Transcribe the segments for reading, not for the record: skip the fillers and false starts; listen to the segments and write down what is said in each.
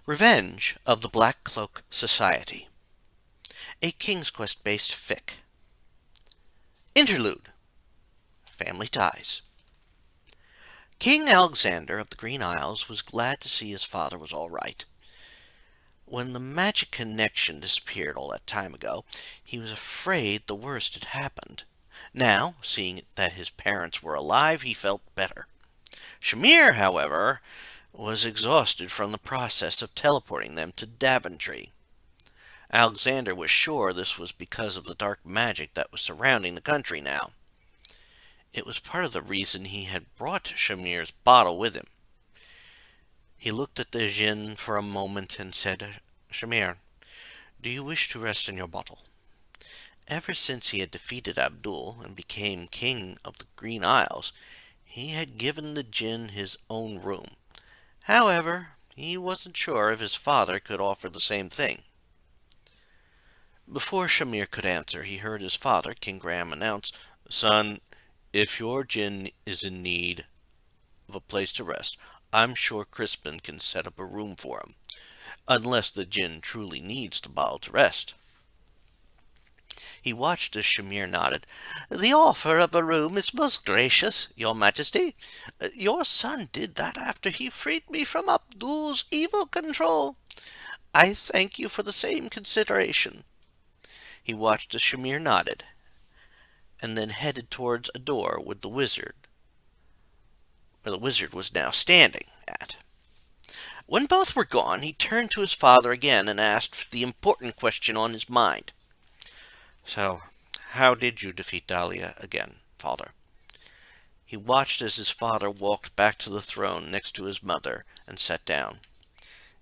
Revenge of the Black Cloak Society, a King's Quest-based fic. Interlude, family ties. King Alexander of the Green Isles was glad to see his father was all right. When the magic connection disappeared all that time ago, he was afraid the worst had happened. Now, seeing that his parents were alive, he felt better. Shamir, however, was exhausted from the process of teleporting them to Daventry. Alexander was sure this was because of the dark magic that was surrounding the country now. It was part of the reason he had brought Shamir's bottle with him. He looked at the djinn for a moment and said, "Shamir, do you wish to rest in your bottle?" Ever since he had defeated Abdul and became king of the Green Isles, he had given the djinn his own room. However, he wasn't sure if his father could offer the same thing. Before Shamir could answer, he heard his father, King Graham, announce, "Son, if your djinn is in need of a place to rest, I'm sure Crispin can set up a room for him, unless the djinn truly needs the bottle to rest." He watched as Shamir nodded. "The offer of a room is most gracious, your majesty. Your son did that after he freed me from Abdul's evil control. I thank you for the same consideration." He watched as Shamir nodded, and then headed towards a door with where the wizard was now standing at. When both were gone, he turned to his father again and asked the important question on his mind. "So, how did you defeat Dahlia again, father?" He watched as his father walked back to the throne next to his mother and sat down.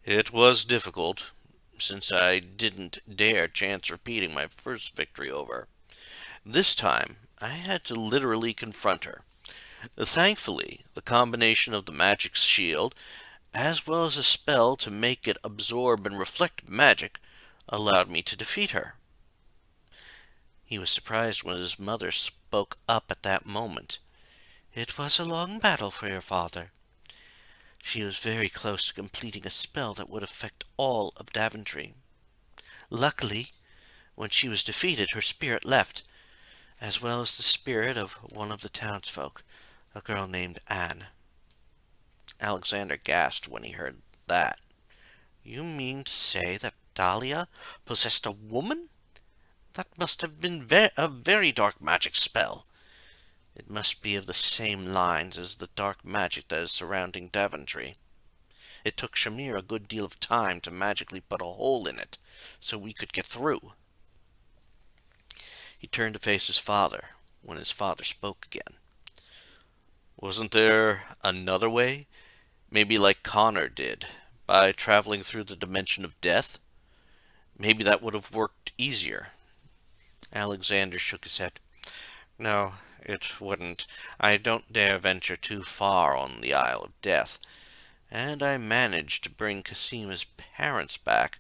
"It was difficult, since I didn't dare chance repeating my first victory over her. This time, I had to literally confront her. Thankfully, the combination of the magic shield, as well as a spell to make it absorb and reflect magic, allowed me to defeat her." He was surprised when his mother spoke up at that moment. "It was a long battle for your father. She was very close to completing a spell that would affect all of Daventry. Luckily, when she was defeated, her spirit left, as well as the spirit of one of the townsfolk, a girl named Anne." Alexander gasped when he heard that. "You mean to say that Dahlia possessed a woman? That must have been a very dark magic spell. It must be of the same lines as the dark magic that is surrounding Daventry. It took Shamir a good deal of time to magically put a hole in it, so we could get through." He turned to face his father when his father spoke again. "Wasn't there another way? Maybe like Connor did, by traveling through the dimension of death? Maybe that would have worked easier." Alexander shook his head. "No, it wouldn't. I don't dare venture too far on the Isle of Death. And I managed to bring Casima's parents back.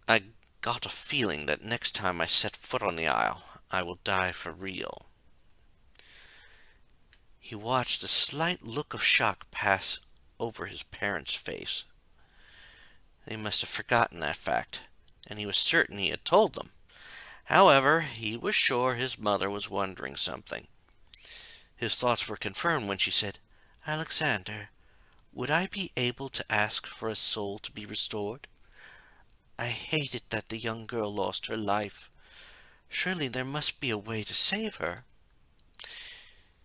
I got a feeling that next time I set foot on the Isle, I will die for real." He watched a slight look of shock pass over his parents' face. They must have forgotten that fact, and he was certain he had told them. However, he was sure his mother was wondering something. His thoughts were confirmed when she said, "Alexander, would I be able to ask for a soul to be restored? I hated that the young girl lost her life. Surely there must be a way to save her."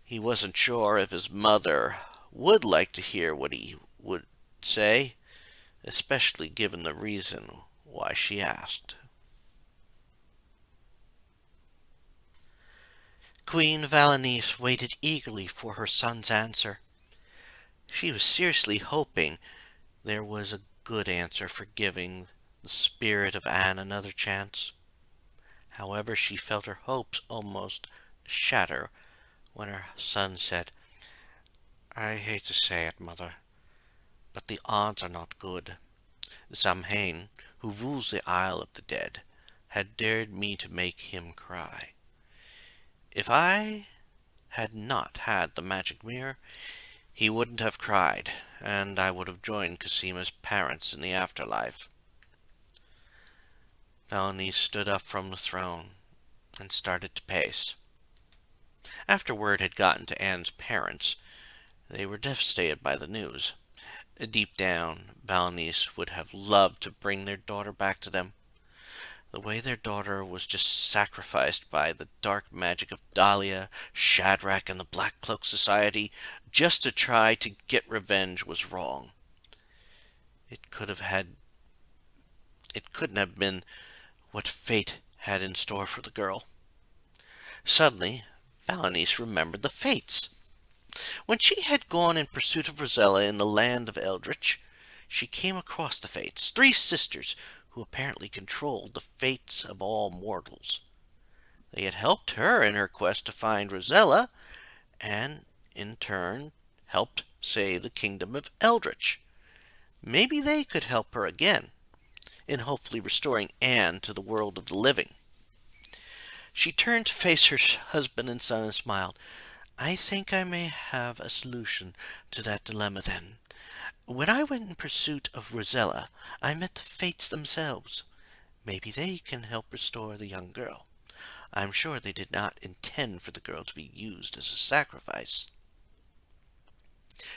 He wasn't sure if his mother would like to hear what he would say, especially given the reason why she asked. Queen Valanice waited eagerly for her son's answer. She was seriously hoping there was a good answer for giving the spirit of Anne another chance. However, she felt her hopes almost shatter when her son said, "I hate to say it, mother, but the odds are not good. Samhain, who rules the Isle of the Dead, had dared me to make him cry. If I had not had the magic mirror, He wouldn't have cried, and I would have joined Cosima's parents in the afterlife. Valanice stood up from the throne and started to pace. After word had gotten to Anne's parents, they were devastated by the news. Deep down, Valanice would have loved to bring their daughter back to them. The way their daughter was just sacrificed by the dark magic of Dahlia, Shadrach, and the Black Cloak Society just to try to get revenge was wrong. It could have had it couldn't have been what fate had in store for the girl. Suddenly, Valanice remembered the fates. When she had gone in pursuit of Rosella in the land of Eldritch, she came across the Fates, three sisters who apparently controlled the fates of all mortals. They had helped her in her quest to find Rosella, and, in turn, helped save the kingdom of Eldritch. Maybe they could help her again, in hopefully restoring Anne to the world of the living. She turned to face her husband and son and smiled. I think I may have a solution to that dilemma then. When I went in pursuit of Rosella, I met the Fates themselves. Maybe they can help restore the young girl. I'm sure they did not intend for the girl to be used as a sacrifice.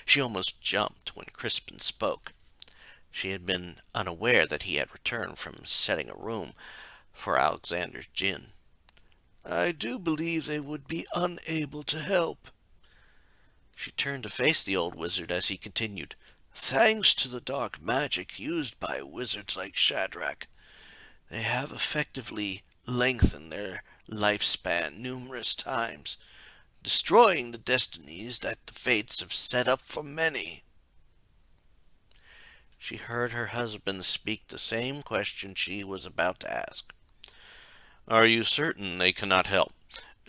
She almost jumped when Crispin spoke. She had been unaware that he had returned from setting a room for Alexander's gin. I do believe they would be unable to help. She turned to face the old wizard as he continued. Thanks to the dark magic used by wizards like Shadrach, they have effectively lengthened their lifespan numerous times, destroying the destinies that the fates have set up for many. She heard her husband speak the same question she was about to ask. Are you certain they cannot help?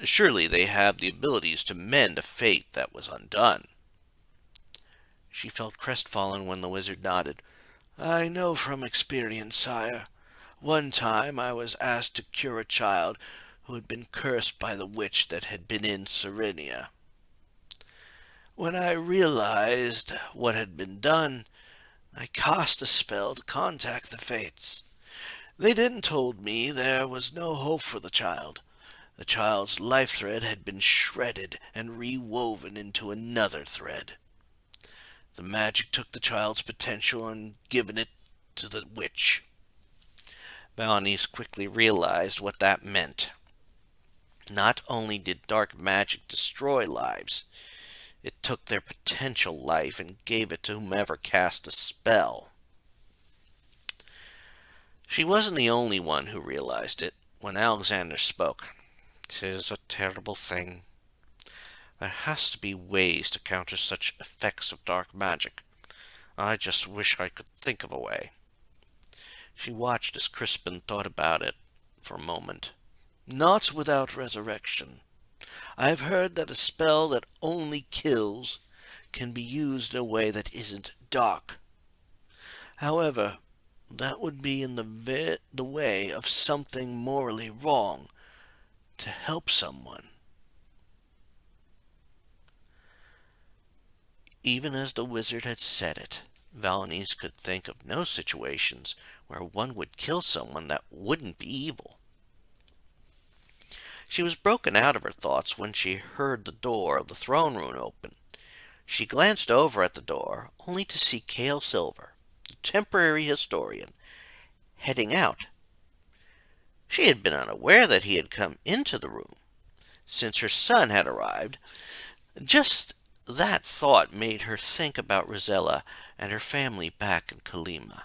Surely they have the abilities to mend a fate that was undone. She felt crestfallen when the wizard nodded. I know from experience, sire. One time I was asked to cure a child who had been cursed by the witch that had been in Serenia. When I realized what had been done, I cast a spell to contact the fates. They then told me there was no hope for the child. The child's life thread had been shredded and rewoven into another thread. The magic took the child's potential and given it to the witch. Valanice quickly realized what that meant. Not only did dark magic destroy lives, it took their potential life and gave it to whomever cast the spell. She wasn't the only one who realized it when Alexander spoke. "'Tis a terrible thing. There has to be ways to counter such effects of dark magic. I just wish I could think of a way." She watched as Crispin thought about it for a moment. "Not without resurrection. I've heard that a spell that only kills can be used in a way that isn't dark. However, that would be in the way of something morally wrong to help someone." Even as the wizard had said it, Valanice could think of no situations where one would kill someone that wouldn't be evil. She was broken out of her thoughts when she heard the door of the throne room open. She glanced over at the door, only to see Cale Silver, the temporary historian, heading out. She had been unaware that he had come into the room, since her son had arrived. Just that thought made her think about Rosella and her family back in Kalima.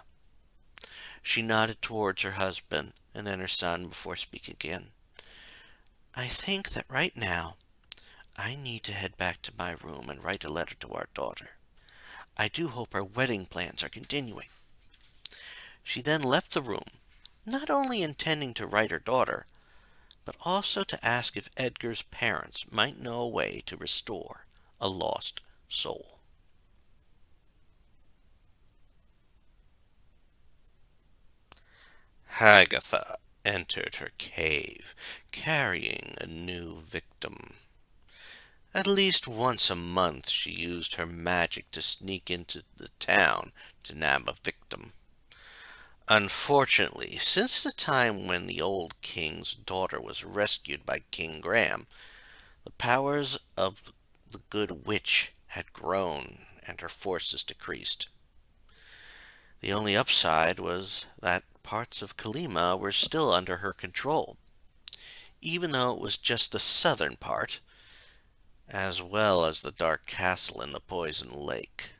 She nodded towards her husband and then her son before speaking again. I think that right now I need to head back to my room and write a letter to our daughter. I do hope our wedding plans are continuing. She then left the room, not only intending to write her daughter, but also to ask if Edgar's parents might know a way to restore a lost soul. Hagatha entered her cave, carrying a new victim. At least once a month she used her magic to sneak into the town to nab a victim. Unfortunately, since the time when the old king's daughter was rescued by King Graham, the powers of the good witch had grown and her forces decreased. The only upside was that parts of Kalima were still under her control, even though it was just the southern part, as well as the dark castle in the poison lake.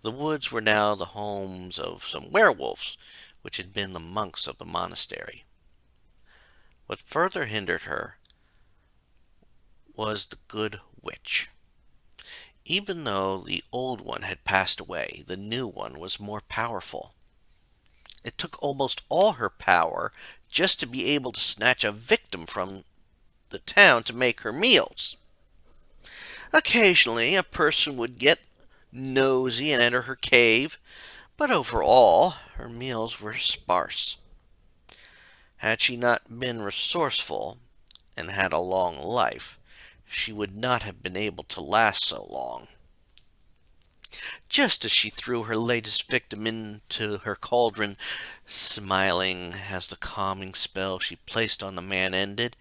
The woods were now the homes of some werewolves, which had been the monks of the monastery. What further hindered her was the good witch. Even though the old one had passed away, the new one was more powerful. It took almost all her power just to be able to snatch a victim from the town to make her meals. Occasionally, a person would get nosy and enter her cave, but overall, her meals were sparse. Had she not been resourceful and had a long life, she would not have been able to last so long. Just as she threw her latest victim into her cauldron, smiling as the calming spell she placed on the man ended,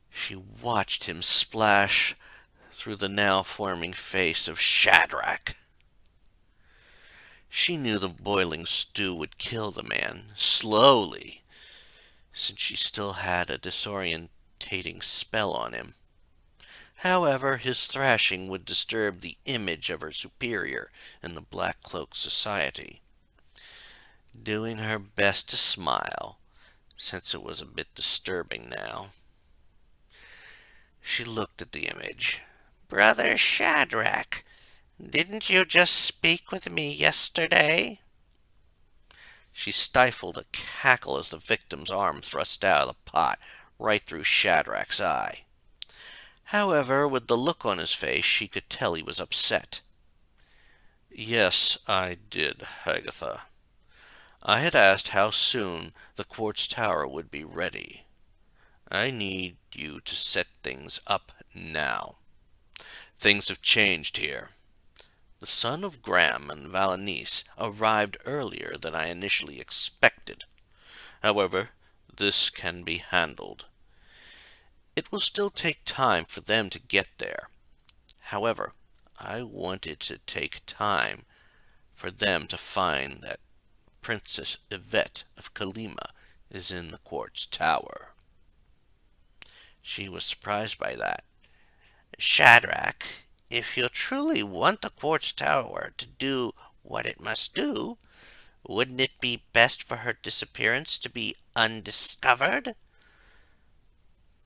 she watched him splash through the now forming face of Shadrach. She knew the boiling stew would kill the man, slowly, since she still had a disorientating spell on him. However, his thrashing would disturb the image of her superior in the Black Cloak Society. Doing her best to smile, since it was a bit disturbing now. She looked at the image. "Brother Shadrach, didn't you just speak with me yesterday?" She stifled a cackle as the victim's arm thrust out of the pot, right through Shadrach's eye. However, with the look on his face, she could tell he was upset. "Yes, I did, Hagatha. I had asked how soon the quartz tower would be ready. I need you to set things up now. Things have changed here. The son of Graham and Valanice arrived earlier than I initially expected. However, this can be handled. It will still take time for them to get there. However, I wanted to take time for them to find that Princess Yvette of Kalima is in the quartz tower." She was surprised by that. "Shadrach, if you truly want the quartz tower to do what it must do, wouldn't it be best for her disappearance to be undiscovered?"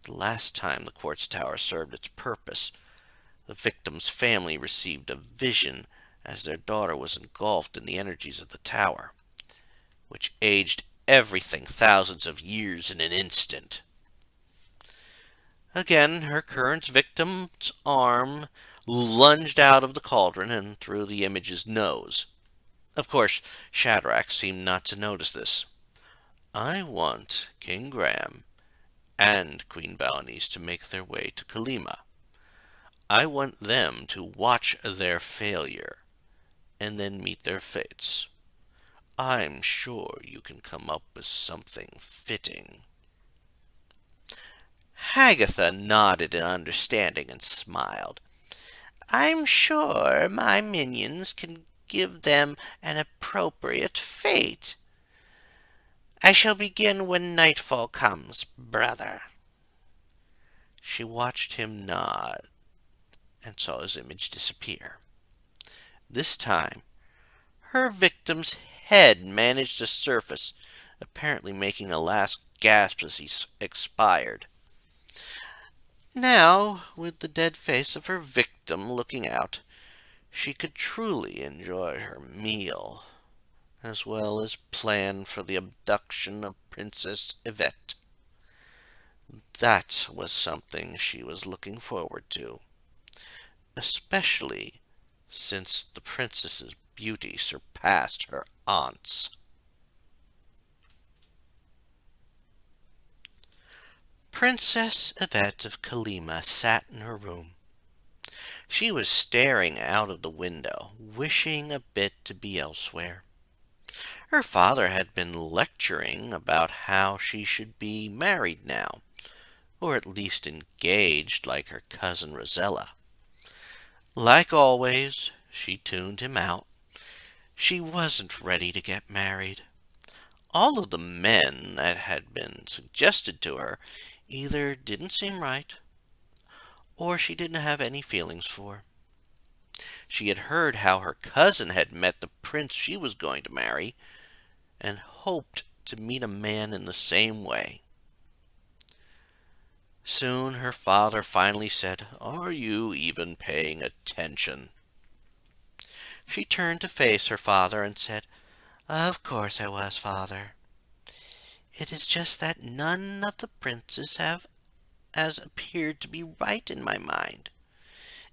The last time the quartz tower served its purpose, the victim's family received a vision as their daughter was engulfed in the energies of the tower, which aged everything thousands of years in an instant. Again, her current victim's arm lunged out of the cauldron and through the image's nose. Of course, Shadrach seemed not to notice this. "I want King Graham and Queen Valanice to make their way to Kalima. I want them to watch their failure and then meet their fates. I'm sure you can come up with something fitting." Hagatha nodded in understanding and smiled. "I'm sure my minions can give them an appropriate fate. I shall begin when nightfall comes, brother." She watched him nod and saw his image disappear. This time, her victim's head managed to surface, apparently making a last gasp as he expired. Now, with the dead face of her victim looking out, she could truly enjoy her meal, as well as plan for the abduction of Princess Yvette. That was something she was looking forward to, especially since the princess's beauty surpassed her aunt's. Princess Yvette of Kalima sat in her room. She was staring out of the window, wishing a bit to be elsewhere. Her father had been lecturing about how she should be married now, or at least engaged like her cousin Rosella. Like always, she tuned him out. She wasn't ready to get married. All of the men that had been suggested to her either didn't seem right, or she didn't have any feelings for. She had heard how her cousin had met the prince she was going to marry, and hoped to meet a man in the same way. Soon her father finally said, "Are you even paying attention?" She turned to face her father and said, "Of course I was, father. It is just that none of the princes have as appeared to be right in my mind.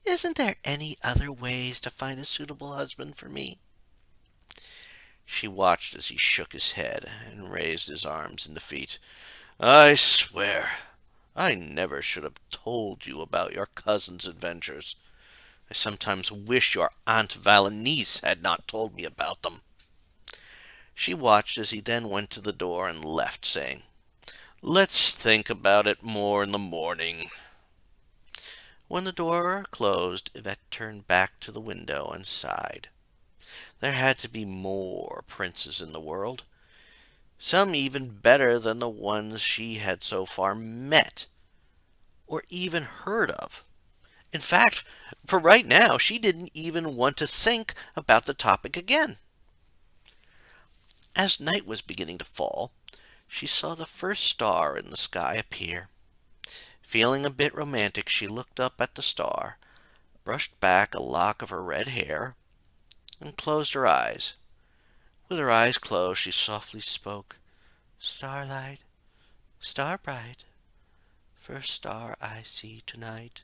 Isn't there any other ways to find a suitable husband for me?" She watched as he shook his head and raised his arms in defeat. "I swear, I never should have told you about your cousin's adventures. I sometimes wish your Aunt Valenice had not told me about them." She watched as he then went to the door and left, saying, "Let's think about it more in the morning." When the door closed, Yvette turned back to the window and sighed. There had to be more princes in the world, some even better than the ones she had so far met, or even heard of. In fact, for right now, she didn't even want to think about the topic again. As night was beginning to fall, she saw the first star in the sky appear. Feeling a bit romantic, she looked up at the star, brushed back a lock of her red hair, and closed her eyes. With her eyes closed, she softly spoke, "Starlight, star bright, first star I see tonight.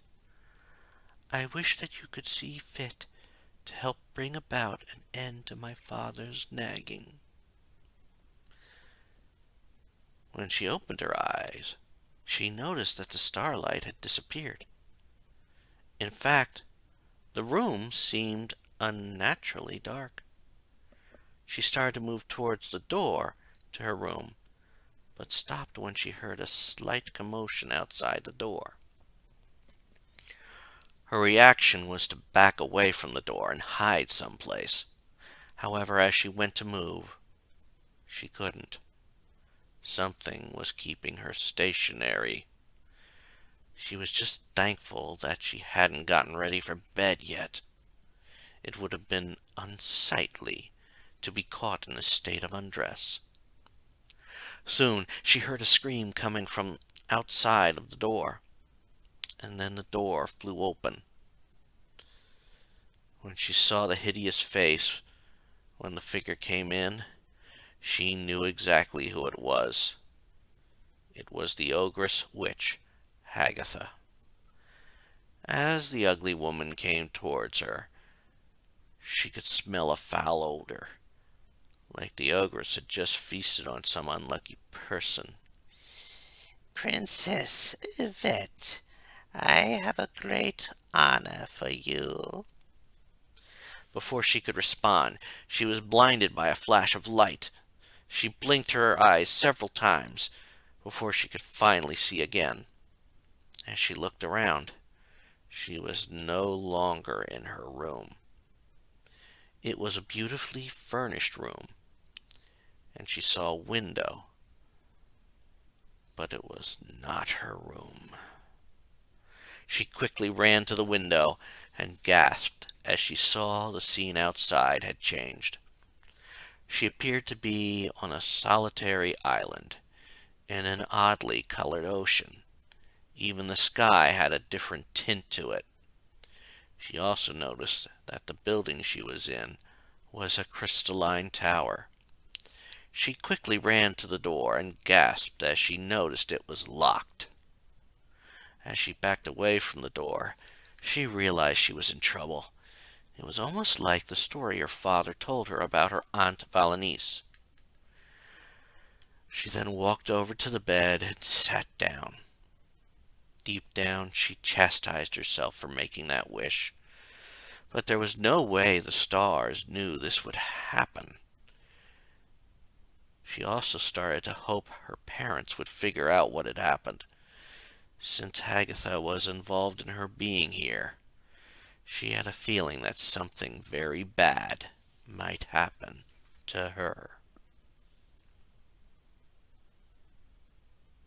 I wish that you could see fit to help bring about an end to my father's nagging." When she opened her eyes, she noticed that the starlight had disappeared. In fact, the room seemed unnaturally dark. She started to move towards the door to her room, but stopped when she heard a slight commotion outside the door. Her reaction was to back away from the door and hide someplace. However, as she went to move, she couldn't. Something was keeping her stationary. She was just thankful that she hadn't gotten ready for bed yet. It would have been unsightly to be caught in a state of undress. Soon she heard a scream coming from outside of the door, and then the door flew open. When she saw the hideous face when the figure came in, she knew exactly who it was. It was the ogress witch, Hagatha. As the ugly woman came towards her, she could smell a foul odor, like the ogress had just feasted on some unlucky person. "Princess Yvette, I have a great honor for you." Before she could respond, she was blinded by a flash of light. She blinked her eyes several times before she could finally see again. As she looked around, she was no longer in her room. It was a beautifully furnished room, and she saw a window, but it was not her room. She quickly ran to the window and gasped as she saw the scene outside had changed. She appeared to be on a solitary island in an oddly colored ocean. Even the sky had a different tint to it. She also noticed that the building she was in was a crystalline tower. She quickly ran to the door and gasped as she noticed it was locked. As she backed away from the door, she realized she was in trouble. It was almost like the story her father told her about her Aunt Valenice. She then walked over to the bed and sat down. Deep down, she chastised herself for making that wish. But there was no way the stars knew this would happen. She also started to hope her parents would figure out what had happened. Since Hagatha was involved in her being here, she had a feeling that something very bad might happen to her.